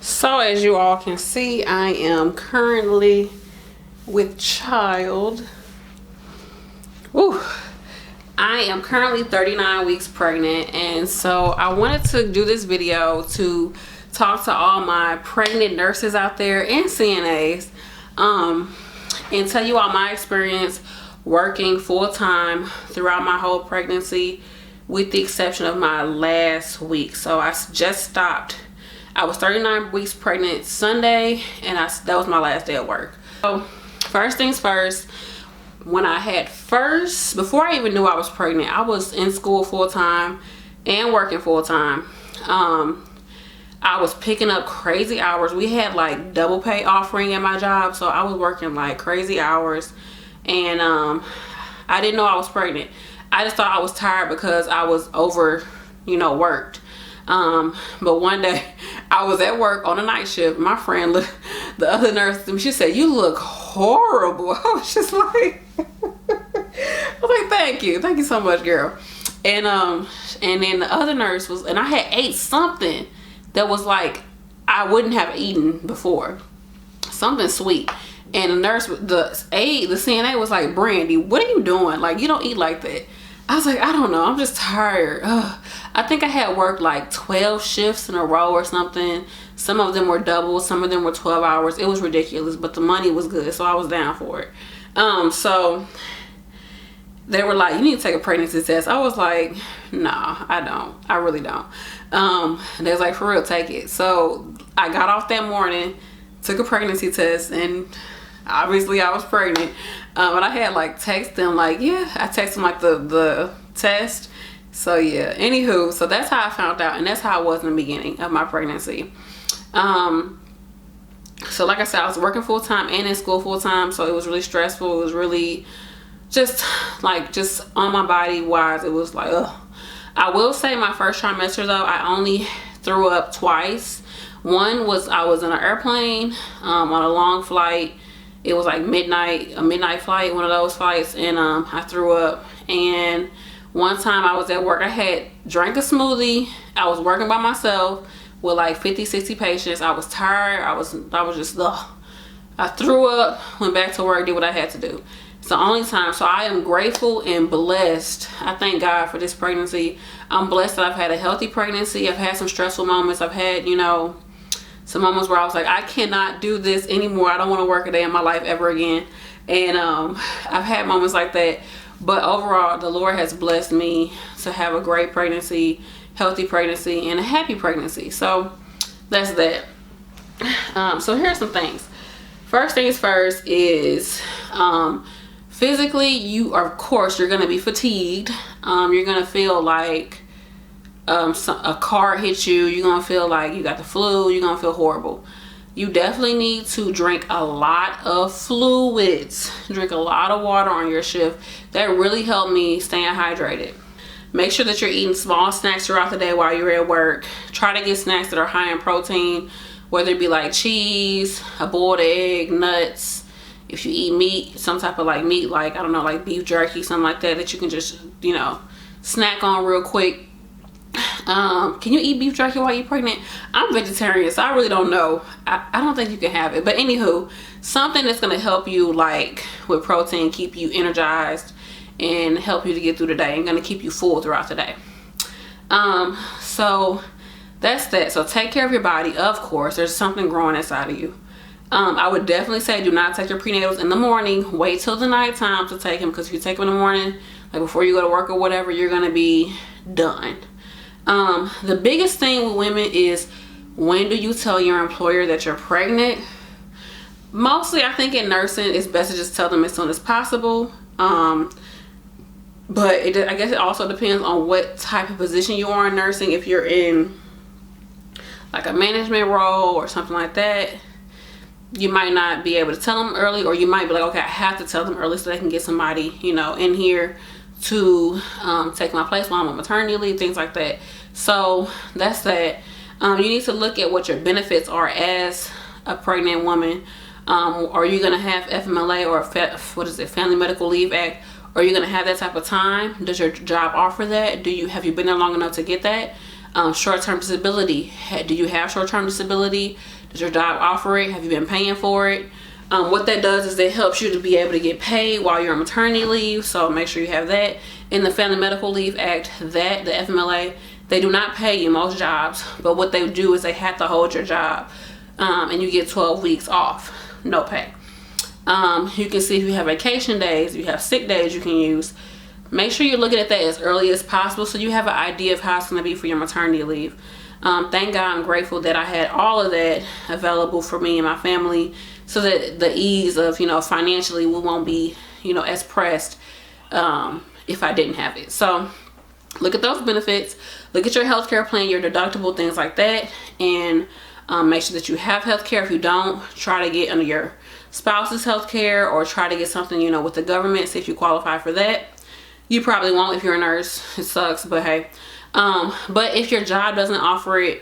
So as you all can see, I am currently with child. Woo. I am currently 39 weeks pregnant, and so I wanted to do this video to talk to all my pregnant nurses out there and CNAs, and tell you all my experience working full-time throughout my whole pregnancy, with the exception of my last week. So I just stopped. I was 39 weeks pregnant Sunday, and that was my last day of work. So first things first, when I had before I even knew I was pregnant, I was in school full-time and working full-time. I was picking up crazy hours. We had like double pay offering at my job, so I was working like crazy hours, and I didn't know I was pregnant. I just thought I was tired because I was worked. But one day I was at work on a night shift. My friend, the other nurse, she said, "You look horrible." I was just like, I was like, thank you so much, girl. And then the other nurse and I had ate something that was like I wouldn't have eaten before, something sweet. And the nurse, the CNA was like, "Brandy, what are you doing? Like, you don't eat like that." I was like, "I don't know, I'm just tired." I think I had worked like 12 shifts in a row or something. Some of them were double, some of them were 12 hours. It was ridiculous, but the money was good, so I was down for it. So they were like, "You need to take a pregnancy test." I was like, "No, I don't. I really don't." They was like, "For real, take it." So I got off that morning, took a pregnancy test, and obviously I was pregnant. But I had like text them like, yeah, I texted them like the test. So yeah, anywho, so that's how I found out, and that's how I was in the beginning of my pregnancy. So like I said, I was working full-time and in school full-time, so it was really stressful. It was really just on my body wise, it was like, ugh. I will say my first trimester though, I only threw up twice. One was I was in an airplane on a long flight. It was like a midnight flight, one of those flights, and I threw up. And one time I was at work, I had drank a smoothie. I was working by myself with like 50-60 patients. I was tired. I was just, ugh. I threw up, went back to work, did what I had to do. It's the only time. So I am grateful and blessed. I thank God for this pregnancy. I'm blessed that I've had a healthy pregnancy. I've had some stressful moments. I've had, some moments where I was like, I cannot do this anymore. I don't want to work a day in my life ever again. And I've had moments like that. But overall, the Lord has blessed me to have a great pregnancy, healthy pregnancy, and a happy pregnancy. So that's that. So here's some things. First things first is physically, you're going to be fatigued. You're going to feel like a car hit you. You're gonna feel like you got the flu. You're gonna feel horrible. You definitely need to drink a lot of fluids. Drink a lot of water on your shift. That really helped me staying hydrated. Make sure that you're eating small snacks throughout the day while you're at work. Try to get snacks that are high in protein, whether it be like cheese, a boiled egg, nuts. If you eat meat, some type of like meat, like I don't know, like beef jerky, something like that you can just snack on real quick. Can you eat beef jerky while you're pregnant? I'm vegetarian, so I really don't know. I don't think you can have it. But anywho, something that's going to help you like with protein, keep you energized and help you to get through the day and going to keep you full throughout the day. So that's that. So take care of your body. Of course, there's something growing inside of you. I would definitely say do not take your prenatals in the morning. Wait till the nighttime to take them, because if you take them in the morning, like before you go to work or whatever, you're going to be done. The biggest thing with women is, when do you tell your employer that you're pregnant? Mostly, I think in nursing, it's best to just tell them as soon as possible. But I guess it also depends on what type of position you are in nursing. If you're in like a management role or something like that, you might not be able to tell them early, or you might be like, okay, I have to tell them early so they can get somebody, in here to take my place while I'm on maternity leave, things like that. So that's that. You need to look at what your benefits are as a pregnant woman. Are you going to have FMLA or Family Medical Leave Act? Are you going to have that type of time? Does your job offer that? Have you been there long enough to get that? Short-term disability. Do you have short-term disability? Does your job offer it? Have you been paying for it? What that does is it helps you to be able to get paid while you're on maternity leave, so make sure you have that. In the Family Medical Leave Act, the FMLA, they do not pay you most jobs, but what they do is they have to hold your job, and you get 12 weeks off, no pay. You can see if you have vacation days, if you have sick days you can use. Make sure you're looking at that as early as possible so you have an idea of how it's going to be for your maternity leave. Thank God, I'm grateful that I had all of that available for me and my family, so that the ease of, financially, we won't be, as pressed if I didn't have it. So look at those benefits, look at your healthcare plan, your deductible, things like that, and make sure that you have healthcare. If you don't, try to get under your spouse's healthcare, or try to get something, with the government, see if you qualify for that. You probably won't if you're a nurse. It sucks, but hey. But if your job doesn't offer it,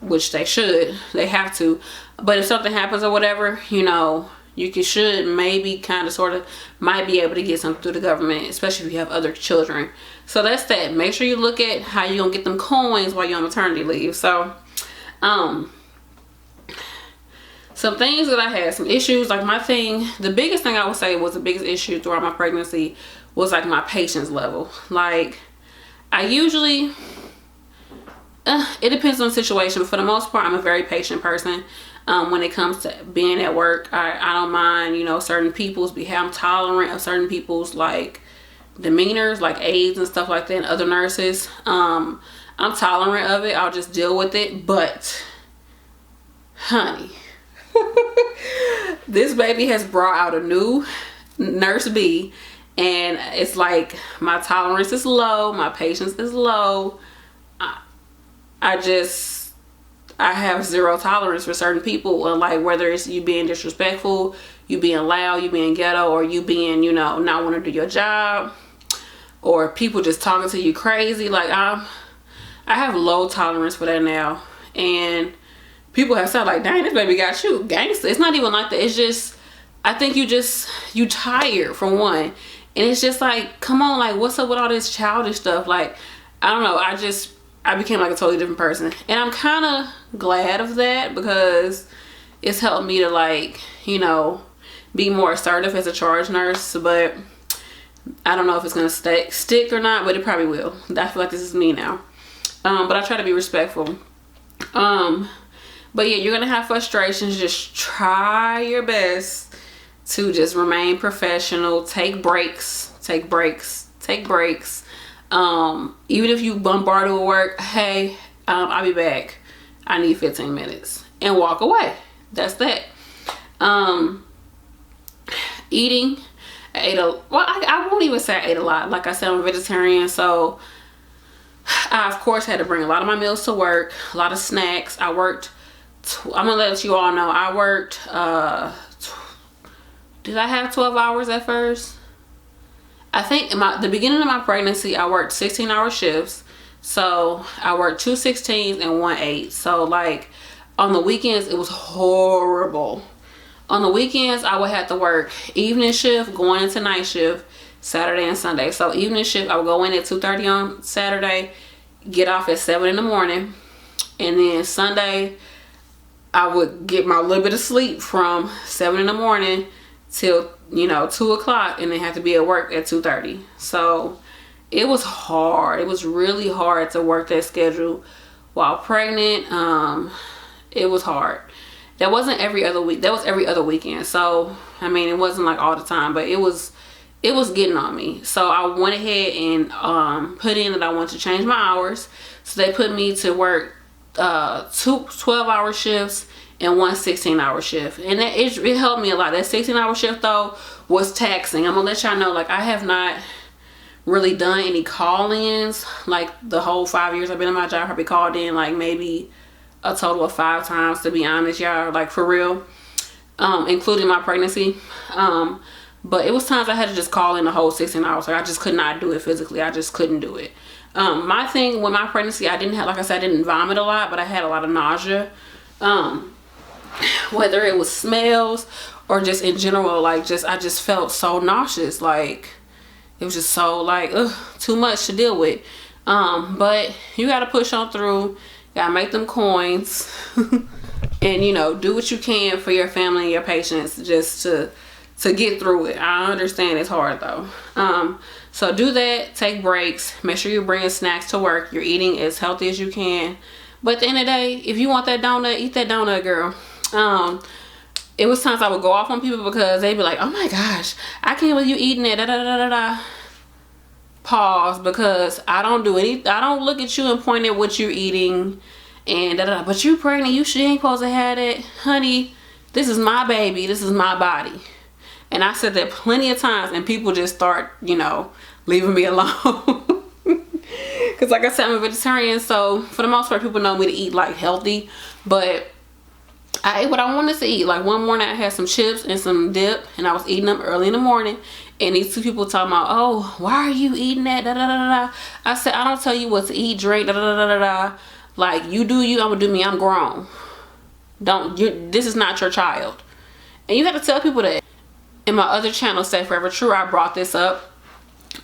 which they should, they have to, but if something happens or whatever, should maybe kind of sort of might be able to get something through the government, especially if you have other children. So that's that. Make sure you look at how you're gonna get them coins while you're on maternity leave. So some things that I had, some issues, like the biggest thing I would say was the biggest issue throughout my pregnancy was like my patience level. Like, I usually, it depends on the situation, but for the most part, I'm a very patient person. When it comes to being at work, I don't mind, certain people's behavior. I'm tolerant of certain people's like demeanors, like aides and stuff like that, and other nurses. I'm tolerant of it. I'll just deal with it. But, honey, this baby has brought out a new nurse B. And it's like my tolerance is low, my patience is low. I have zero tolerance for certain people, and like whether it's you being disrespectful, you being loud, you being ghetto, or you being, not want to do your job, or people just talking to you crazy. Like I have low tolerance for that now. And people have said like, dang, this baby got you gangster. It's not even like that. It's just, I think you tired from one. And it's just like, come on, like, what's up with all this childish stuff? Like, I don't know. I became like a totally different person. And I'm kind of glad of that, because it's helped me to like, be more assertive as a charge nurse. But I don't know if it's going to stick or not, but it probably will. I feel like this is me now. But I try to be respectful. But yeah, you're going to have frustrations. Just try your best to just remain professional. Take breaks. Even if you bombarded with work, hey, I'll be back, I need 15 minutes, and walk away. That's that. Eating, I won't even say I ate a lot. Like I said, I'm a vegetarian, so I of course had to bring a lot of my meals to work, a lot of snacks. I worked, I'm gonna let you all know, I worked did I have 12 hours at first? I think the beginning of my pregnancy, I worked 16-hour shifts. So I worked 2 16s and 1 8. So like on the weekends, it was horrible. On the weekends, I would have to work evening shift, going into night shift, Saturday and Sunday. So evening shift, I would go in at 2:30 on Saturday, get off at 7 in the morning. And then Sunday, I would get my little bit of sleep from 7 in the morning till 2 o'clock, and then have to be at work at 2:30. So it was hard. It was really hard to work that schedule while pregnant. It was hard. That wasn't every other week. That was every other weekend. So I mean, it wasn't like all the time, but it was getting on me. So I went ahead and put in that I wanted to change my hours. So they put me to work 2 12-hour shifts and 1 16-hour shift, and it helped me a lot. That 16-hour shift though was taxing. I'm gonna let y'all know, like, I have not really done any call-ins. Like the whole 5 years I've been in my job, I probably called in like maybe a total of 5 times, to be honest, y'all, like for real, including my pregnancy. But it was times I had to just call in the whole 16 hours. Like I just could not do it physically. I just couldn't do it. My thing with my pregnancy, I didn't have, like I said, I didn't vomit a lot, but I had a lot of nausea. Whether it was smells or just in general, like I just felt so nauseous. Like it was just so like, ugh, too much to deal with. But you got to push on through, got to make them coins and, you know, do what you can for your family and your patients just to get through it. I understand it's hard though. So do that, take breaks, make sure you're bringing snacks to work, you're eating as healthy as you can. But at the end of the day, if you want that donut, eat that donut, girl. It was times I would go off on people because they'd be like, oh my gosh, I can't believe you eating it, da da da da da. Pause, because I don't look at you and point at what you're eating and da da da. But you pregnant, she ain't supposed to have it. Honey, this is my baby, this is my body. And I said that plenty of times, and people just start, you know, leaving me alone. Because like I said, I'm a vegetarian, so for the most part, people know me to eat like healthy. But I ate what I wanted to eat. Like one morning I had some chips and some dip, and I was eating them early in the morning. And these two people talking about, oh, why are you eating that? Da, da, da, da. I said, I don't tell you what to eat, drink, da, da, da, da, da. Like, you do you, I'm gonna do me, I'm grown. This is not your child. And you have to tell people that. In my other channel, Stay Forever True, I brought this up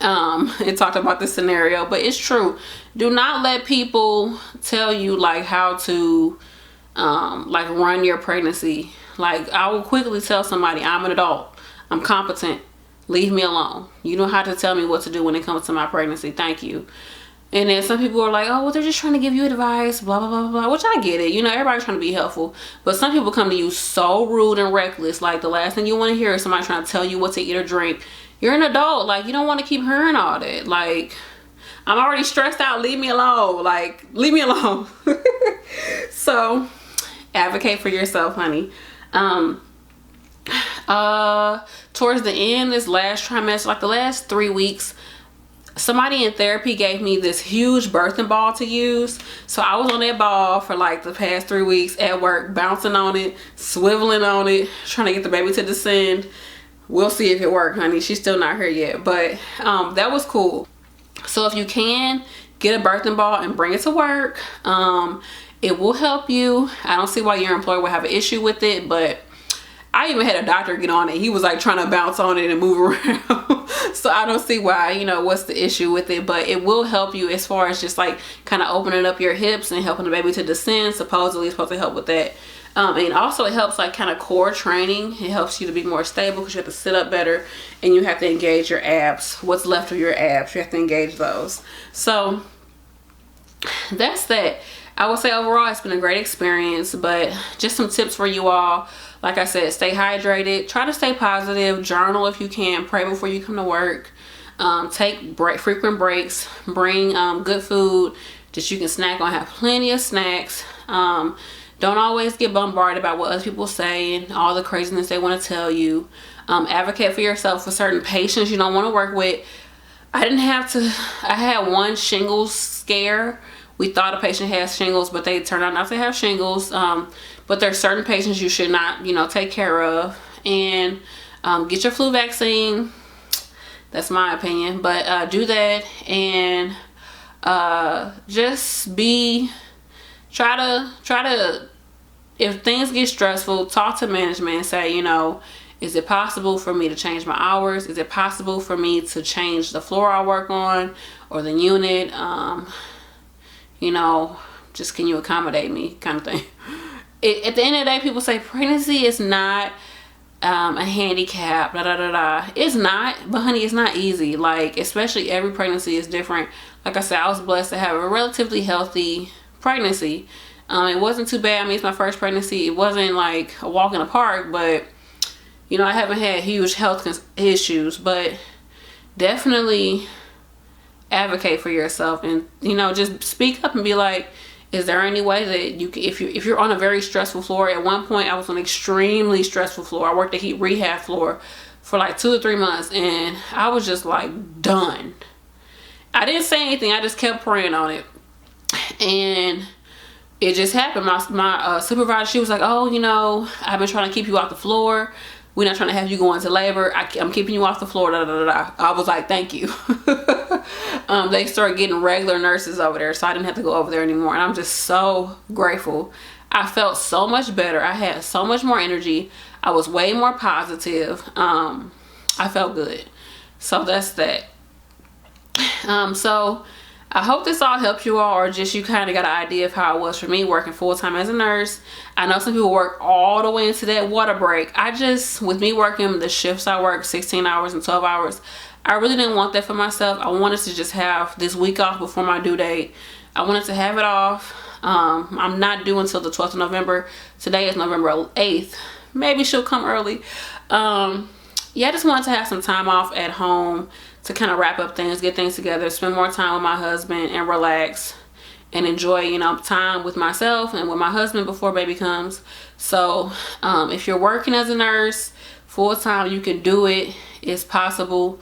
and talked about this scenario, but it's true. Do not let people tell you like how to like run your pregnancy. Like, I will quickly tell somebody, I'm an adult, I'm competent, leave me alone. You don't have to tell me what to do when it comes to my pregnancy. Thank you. And then some people are like, oh, well, they're just trying to give you advice, blah, blah, blah, blah, which I get it. You know, everybody's trying to be helpful. But some people come to you so rude and reckless. Like, the last thing you want to hear is somebody trying to tell you what to eat or drink. You're an adult. Like, you don't want to keep hearing all that. Like, I'm already stressed out. Leave me alone. Like, leave me alone. So, advocate for yourself, honey. Towards the end, this last trimester, like the last 3 weeks, somebody in therapy gave me this huge birthing ball to use. So I was on that ball for like the past 3 weeks at work, bouncing on it, swiveling on it, trying to get the baby to descend. We'll see if it worked, honey. She's still not here yet, but that was cool. So if you can, get a birthing ball and bring it to work. It will help you. I don't see why your employer would have an issue with it, but I even had a doctor get on it. He was like trying to bounce on it and move around. So I don't see why, you know, what's the issue with it. But it will help you as far as just like kind of opening up your hips and helping the baby to descend. Supposedly it's supposed to help with that. And also it helps like kind of core training. It helps you to be more stable because you have to sit up better and you have to engage your abs. What's left of your abs, you have to engage those. So that's that. I would say overall it's been a great experience, but just some tips for you all. Like I said, stay hydrated, try to stay positive, journal if you can, pray before you come to work, take frequent breaks, bring good food that you can snack on, have plenty of snacks. Don't always get bombarded about what other people say and all the craziness they want to tell you. Advocate for yourself for certain patients you don't want to work with. I had one shingles scare. We thought a patient has shingles, but they turned out not to have shingles. But there's certain patients you should not, you know, take care of. And get your flu vaccine. That's my opinion. But do that. And just try to, if things get stressful, talk to management and say, you know, is it possible for me to change my hours? Is it possible for me to change the floor I work on or the unit? You know, just can you accommodate me kind of thing. At the end of the day, people say pregnancy is not a handicap, da da da da. It's not, but honey, it's not easy. Like, especially every pregnancy is different. Like I said, I was blessed to have a relatively healthy pregnancy. It wasn't too bad. I mean, it's my first pregnancy. It wasn't like a walk in the park, but you know, I haven't had huge health issues, but definitely advocate for yourself and, you know, just speak up and be like, is there any way that you can, if you're on a very stressful floor? At one point I was on an extremely stressful floor. I worked a heat rehab floor for like 2 or 3 months and I was just like done. I didn't say anything. I just kept praying on it. And it just happened. My supervisor, she was like, oh, you know, I've been trying to keep you off the floor. We're not trying to have you go into labor. I'm keeping you off the floor. Da, da, da, da. I was like, thank you. They started getting regular nurses over there, so I didn't have to go over there anymore. And I'm just so grateful. I felt so much better. I had so much more energy. I was way more positive. I felt good. So that's that. So I hope this all helped you all, or just you kind of got an idea of how it was for me working full-time as a nurse. I know some people work all the way into that water break. With me working the shifts I work, 16 hours and 12 hours, I really didn't want that for myself. I wanted to just have this week off before my due date. I wanted to have it off. I'm not due until the 12th of November. Today is November 8th. Maybe she'll come early. Yeah, I just wanted to have some time off at home to kind of wrap up things, get things together, spend more time with my husband, and relax and enjoy, you know, time with myself and with my husband before baby comes. So if you're working as a nurse full time, you can do it. It's possible.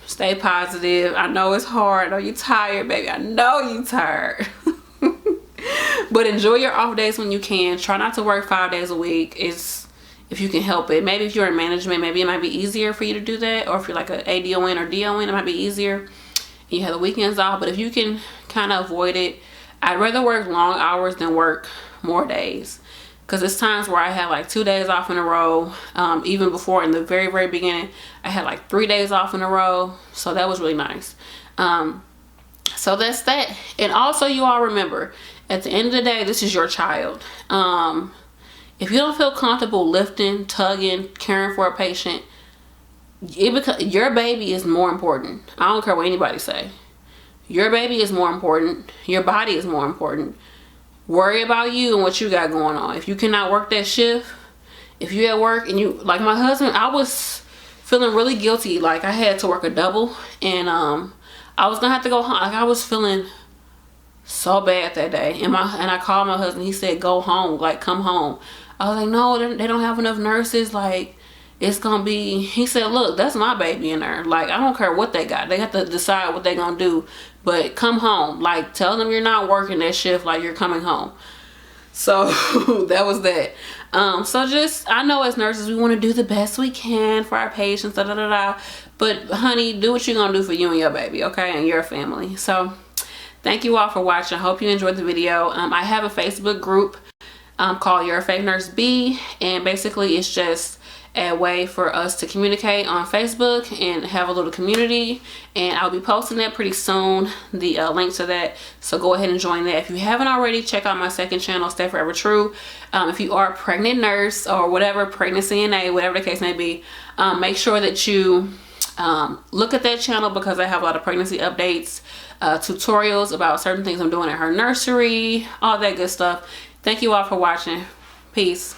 Stay positive. I know it's hard. I know you're tired, baby. I know you're tired. But enjoy your off days when you can. Try not to work 5 days a week. If you can help it. Maybe if you're in management, maybe it might be easier for you to do that. Or if you're like an ADON or DON, it might be easier. And you have the weekends off. But if you can kind of avoid it, I'd rather work long hours than work more days. Because it's times where I had like 2 days off in a row. Even before, in the very, very beginning, I had like 3 days off in a row. So that was really nice. So that's that. And also, you all remember, at the end of the day, this is your child. If you don't feel comfortable lifting, tugging, caring for a patient, your baby is more important. I don't care what anybody say. Your baby is more important. Your body is more important. Worry about you and what you got going on. If you cannot work that shift, if you at work and you, like my husband, I was feeling really guilty. Like I had to work a double, and I was gonna have to go home. Like I was feeling so bad that day, and I called my husband. He said, "Go home, like come home." I was like, "No, they don't have enough nurses. Like it's gonna be." He said, "Look, that's my baby in there. Like I don't care what they got. They have to decide what they gonna do. But come home. Like tell them you're not working that shift. Like you're coming home." So that was that. So just, I know as nurses we want to do the best we can for our patients, da da da da. But honey, do what you're gonna do for you and your baby, okay, and your family. So thank you all for watching. I hope you enjoyed the video. I have a Facebook group called Your Fave Nurse B, and basically it's just a way for us to communicate on Facebook and have a little community, and I'll be posting that pretty soon, the link to that. So go ahead and join that. If you haven't already, check out my second channel, Stay Forever True. If you are a pregnant nurse or whatever, pregnant CNA, whatever the case may be, make sure that you look at that channel, because I have a lot of pregnancy updates, tutorials about certain things I'm doing at her nursery, all that good stuff. Thank you all for watching. Peace.